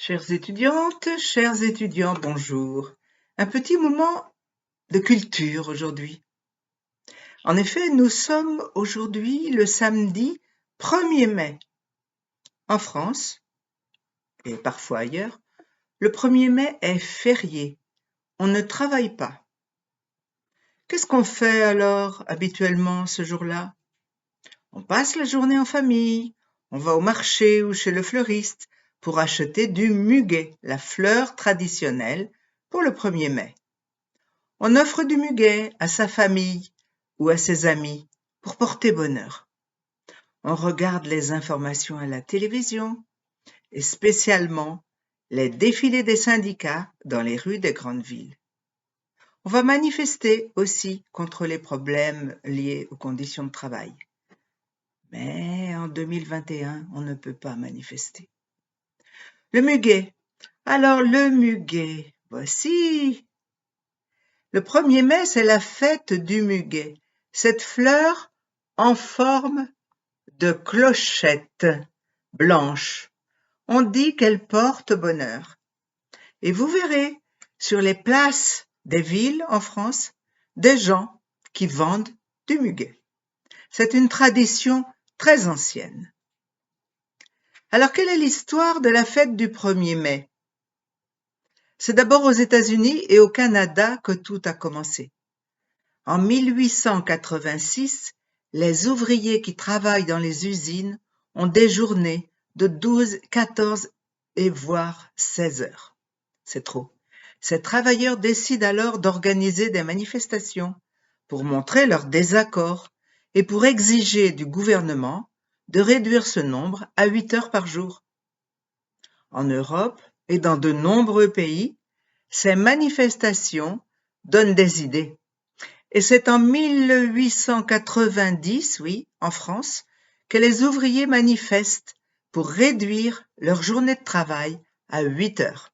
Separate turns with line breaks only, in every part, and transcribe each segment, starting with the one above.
Chères étudiantes, chers étudiants, bonjour. Un petit moment de culture aujourd'hui. En effet, nous sommes aujourd'hui le samedi 1er mai. En France, et parfois ailleurs, le 1er mai est férié. On ne travaille pas. Qu'est-ce qu'on fait alors habituellement ce jour-là? On passe la journée en famille, on va au marché ou chez le fleuriste pour acheter du muguet, la fleur traditionnelle pour le 1er mai. On offre du muguet à sa famille ou à ses amis pour porter bonheur. On regarde les informations à la télévision et spécialement les défilés des syndicats dans les rues des grandes villes. On va manifester aussi contre les problèmes liés aux conditions de travail. Mais en 2021, on ne peut pas manifester. Le muguet. Alors le muguet, voici. Le 1er mai, c'est la fête du muguet. Cette fleur en forme de clochette blanche. On dit qu'elle porte bonheur. Et vous verrez sur les places des villes en France des gens qui vendent du muguet. C'est une tradition très ancienne. Alors, quelle est l'histoire de la fête du 1er mai? C'est d'abord aux États-Unis et au Canada que tout a commencé. En 1886, les ouvriers qui travaillent dans les usines ont des journées de 12, 14 et voire 16 heures. C'est trop. Ces travailleurs décident alors d'organiser des manifestations pour montrer leur désaccord et pour exiger du gouvernement de réduire ce nombre à 8 heures par jour. En Europe et dans de nombreux pays, ces manifestations donnent des idées. Et c'est en 1890, oui, en France, que les ouvriers manifestent pour réduire leur journée de travail à 8 heures.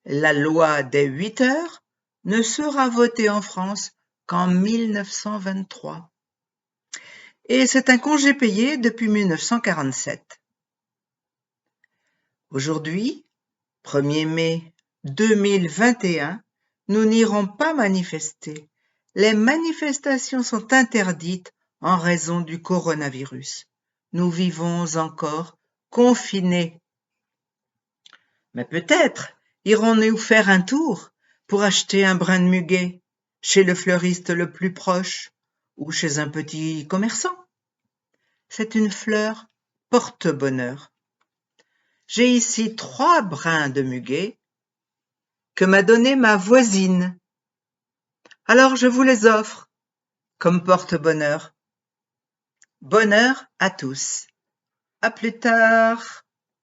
La loi des 8 heures ne sera votée en France qu'en 1923. Et c'est un congé payé depuis 1947. Aujourd'hui, 1er mai 2021, nous n'irons pas manifester. Les manifestations sont interdites en raison du coronavirus. Nous vivons encore confinés. Mais peut-être irons-nous faire un tour pour acheter un brin de muguet chez le fleuriste le plus proche ou chez un petit commerçant. C'est une fleur porte-bonheur. J'ai ici 3 brins de muguet que m'a donné ma voisine. Alors je vous les offre comme porte-bonheur. Bonheur à tous. À plus tard.